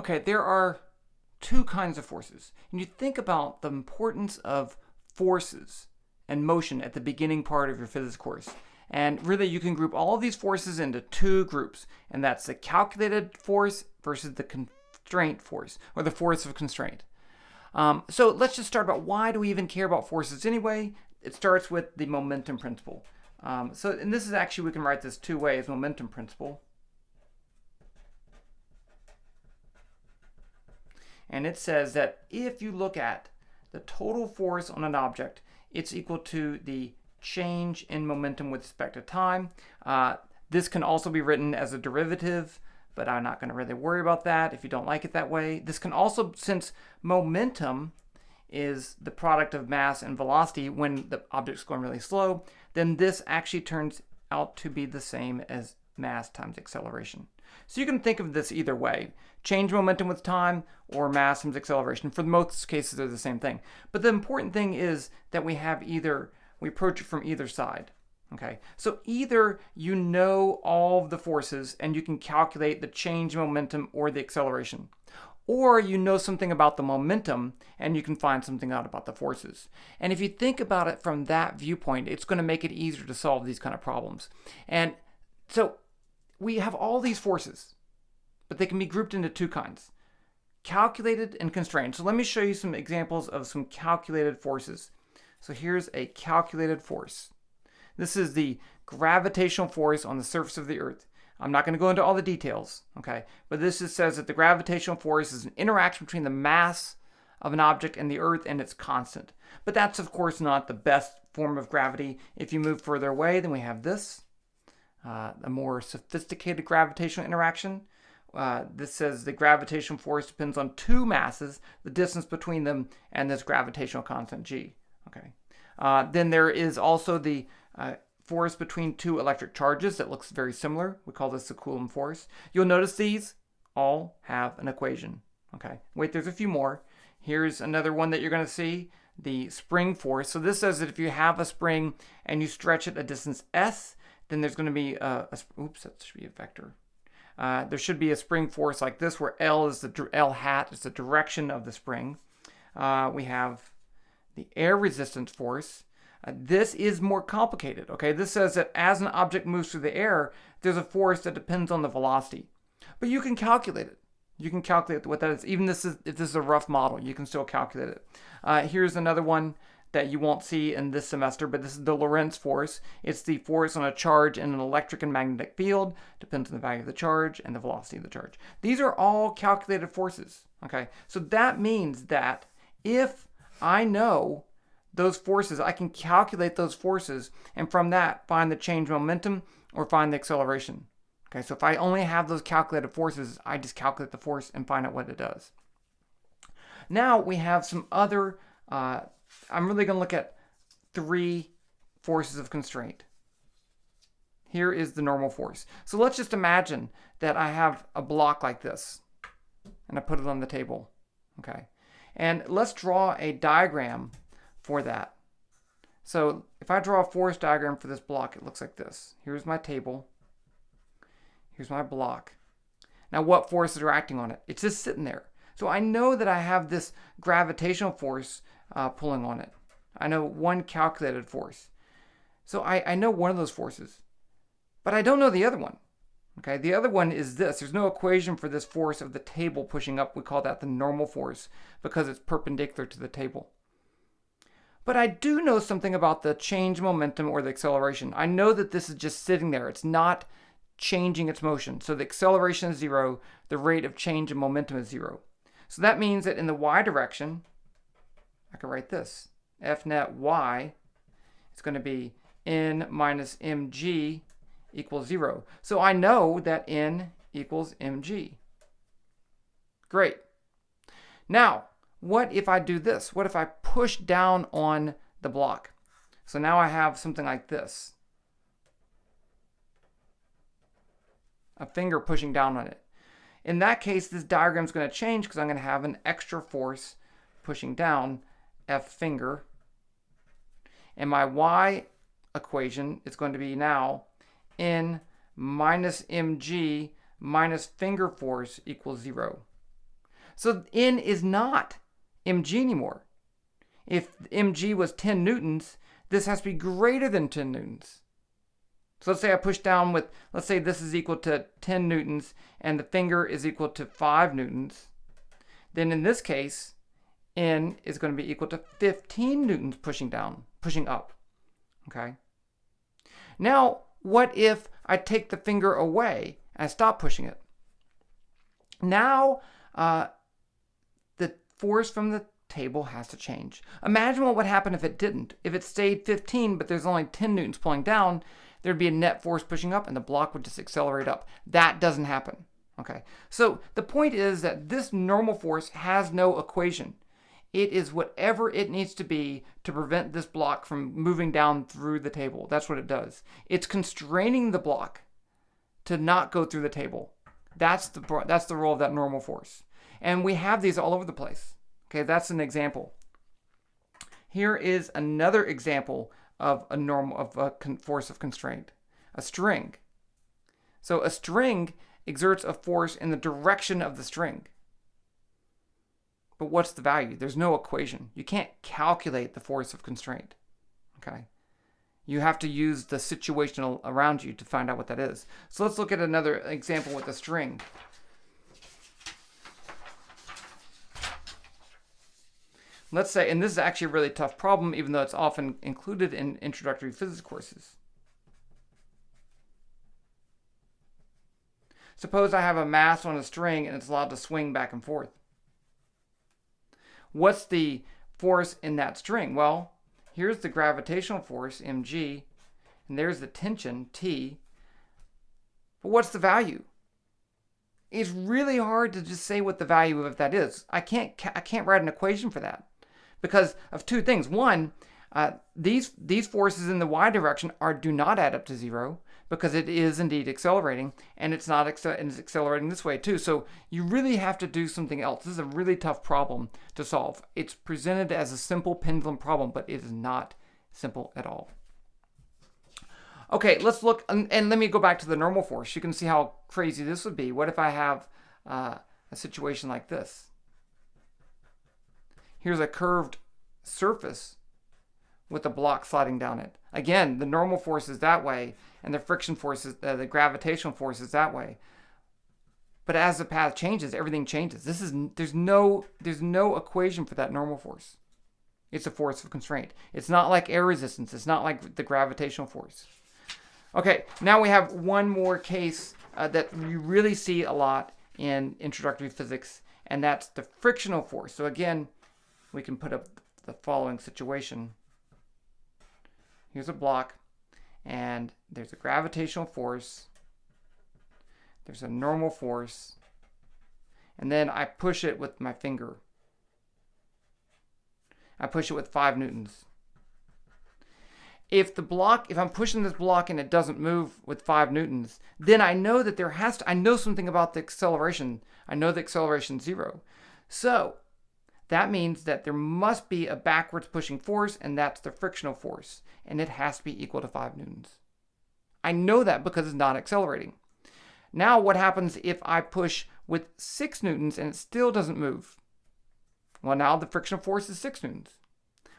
Okay, there are two kinds of forces. And you think about the importance of forces and motion at the beginning part of your physics course. And really, you can group all of these forces into two groups, and that's the calculated force versus the constraint force, or the force of constraint. So let's just start about why do we even care about forces anyway? It starts with the momentum principle. And this is actually, we can write this two ways, momentum principle. And it says that if you look at the total force on an object, it's equal to the change in momentum with respect to time. This can also be written as a derivative, but I'm not going to really worry about that if you don't like it that way. This can also, since momentum is the product of mass and velocity when the object's going really slow, then this actually turns out to be the same as mass times acceleration. So you can think of this either way. Change momentum with time or mass times acceleration. For most cases, they're the same thing. But the important thing is that we approach it from either side. Okay, so either you know all of the forces and you can calculate the change in momentum or the acceleration, or you know something about the momentum and you can find something out about the forces. And if you think about it from that viewpoint, it's going to make it easier to solve these kind of problems. And so we have all these forces, but they can be grouped into two kinds: calculated and constrained. So let me show you some examples of some calculated forces. So here's a calculated force. This is the gravitational force on the surface of the Earth. I'm not going to go into all the details, okay? But this just says that the gravitational force is an interaction between the mass of an object and the Earth, and it's constant. But that's, of course, not the best form of gravity. If you move further away, then we have this, a more sophisticated gravitational interaction. This says the gravitational force depends on two masses, the distance between them, and this gravitational constant g. Okay. Then there is also the force between two electric charges that looks very similar. We call this the Coulomb force. You'll notice these all have an equation. Okay. Wait, there's a few more. Here's another one that you're going to see, the spring force. So this says that if you have a spring and you stretch it a distance s, then there's going to be oops, that should be a vector. There should be a spring force like this, where L is L hat is the direction of the spring. We have the air resistance force. This is more complicated. Okay, this says that as an object moves through the air, there's a force that depends on the velocity, but you can calculate it. You can calculate what that is. Even if this is a rough model, you can still calculate it. Here's another one that you won't see in this semester, but this is the Lorentz force. It's the force on a charge in an electric and magnetic field. Depends on the value of the charge and the velocity of the charge. These are all calculated forces. Okay, so that means that if I know those forces, I can calculate those forces, and from that find the change momentum or find the acceleration. Okay, so if I only have those calculated forces, I just calculate the force and find out what it does. Now we have some other, I'm really going to look at three forces of constraint. Here is the normal force. So let's just imagine that I have a block like this, and I put it on the table. Okay, and let's draw a diagram for that. So if I draw a force diagram for this block, it looks like this. Here's my table. Here's my block. Now what forces are acting on it? It's just sitting there. So I know that I have this gravitational force pulling on it. I know one calculated force. So I know one of those forces, but I don't know the other one. Okay, the other one is this. There's no equation for this force of the table pushing up. We call that the normal force because it's perpendicular to the table. But I do know something about the change momentum or the acceleration. I know that this is just sitting there. It's not changing its motion. So the acceleration is 0. The rate of change in momentum is 0. So that means that in the y direction, I can write this. F net y is going to be n minus mg equals 0. So I know that n equals mg. Great. Now, what if I do this? What if I push down on the block? So now I have something like this. A finger pushing down on it. In that case, this diagram is going to change because I'm going to have an extra force pushing down, F finger. And my y equation is going to be now n minus mg minus finger force equals 0. So N is not mg anymore. If mg was 10 newtons, this has to be greater than 10 newtons. So let's say I push down with, let's say this is equal to 10 newtons and the finger is equal to 5 newtons. Then in this case, N is going to be equal to 15 newtons pushing up. Okay. Now, what if I take the finger away and I stop pushing it? Now, the force from the table has to change. Imagine what would happen if it didn't. If it stayed 15, but there's only 10 newtons pulling down, there'd be a net force pushing up and the block would just accelerate up. That doesn't happen. Okay. So the point is that this normal force has no equation. It is whatever it needs to be to prevent this block from moving down through the table. That's what it does. It's constraining the block to not go through the table. That's the role of that normal force. And we have these all over the place. Okay, that's an example. Here is another example of a force of constraint. A string. So a string exerts a force in the direction of the string. But what's the value? There's no equation. You can't calculate the force of constraint. Okay? You have to use the situation around you to find out what that is. So let's look at another example with a string. Let's say, and this is actually a really tough problem, even though it's often included in introductory physics courses. Suppose I have a mass on a string and it's allowed to swing back and forth. What's the force in that string? Well, here's the gravitational force, mg, and there's the tension, T. But what's the value? It's really hard to just say what the value of that is. I can't write an equation for that because of two things. One, these forces in the y direction do not add up to 0 because it is indeed accelerating, and it's accelerating this way too. So you really have to do something else. This is a really tough problem to solve. It's presented as a simple pendulum problem, but it is not simple at all. Okay, let's look, and let me go back to the normal force. You can see how crazy this would be. What if I have a situation like this? Here's a curved surface with a block sliding down it. Again, the normal force is that way, and the friction force is, the gravitational force is that way. But as the path changes, everything changes. There's no equation for that normal force. It's a force of constraint. It's not like air resistance. It's not like the gravitational force. Okay, now we have one more case that you really see a lot in introductory physics, and that's the frictional force. So again, we can put up the following situation. Here's a block, and there's a gravitational force. There's a normal force, and then I push it with my finger. I push it with 5 newtons. If I'm pushing this block and it doesn't move with 5 newtons, then I know that I know something about the acceleration. I know the acceleration is 0. So that means that there must be a backwards pushing force, and that's the frictional force, and it has to be equal to 5 newtons. I know that because it's not accelerating. Now what happens if I push with 6 newtons and it still doesn't move? Well, now the frictional force is 6 newtons.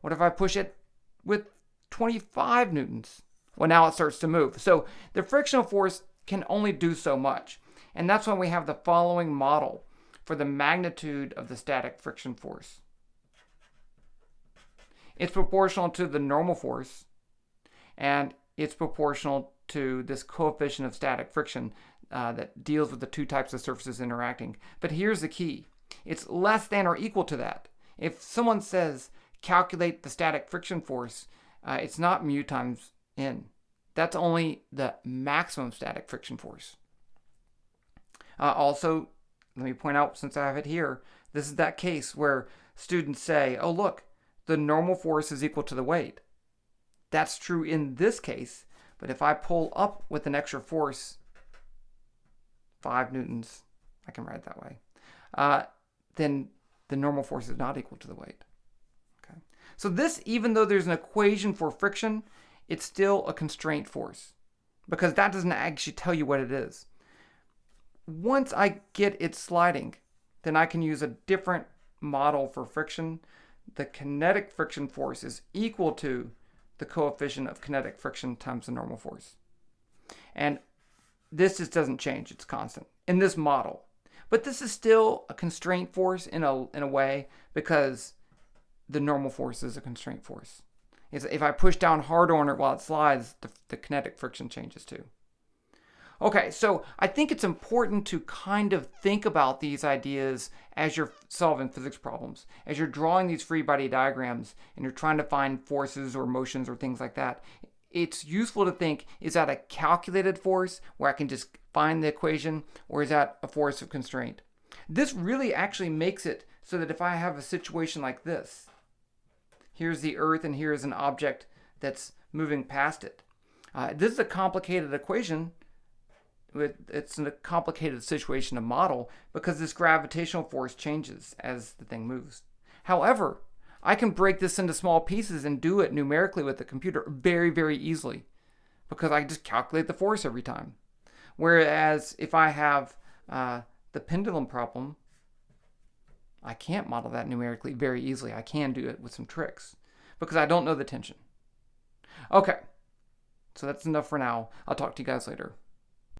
What if I push it with 25 newtons? Well, now it starts to move. So the frictional force can only do so much. And that's why we have the following model for the magnitude of the static friction force. It's proportional to the normal force, and it's proportional to this coefficient of static friction that deals with the two types of surfaces interacting. But here's the key. It's less than or equal to that. If someone says, calculate the static friction force, it's not mu times n. That's only the maximum static friction force. Also, let me point out, since I have it here, this is that case where students say, oh look, the normal force is equal to the weight. That's true in this case, but if I pull up with an extra force, 5 newtons, I can write it that way, then the normal force is not equal to the weight. Okay. So this, even though there's an equation for friction, it's still a constraint force because that doesn't actually tell you what it is. Once I get it sliding, then I can use a different model for friction. The kinetic friction force is equal to the coefficient of kinetic friction times the normal force. And this just doesn't change, it's constant in this model. But this is still a constraint force in a way, because the normal force is a constraint force. If I push down hard on it while it slides, the kinetic friction changes too. Okay, so I think it's important to kind of think about these ideas as you're solving physics problems. As you're drawing these free body diagrams and you're trying to find forces or motions or things like that, it's useful to think, is that a calculated force where I can just find the equation, or is that a force of constraint? This really actually makes it so that if I have a situation like this, here's the Earth and here's an object that's moving past it. This is a complicated equation. It's a complicated situation to model because this gravitational force changes as the thing moves. However, I can break this into small pieces and do it numerically with the computer very, very easily because I just calculate the force every time. Whereas if I have the pendulum problem, I can't model that numerically very easily. I can do it with some tricks because I don't know the tension. Okay, so that's enough for now. I'll talk to you guys later.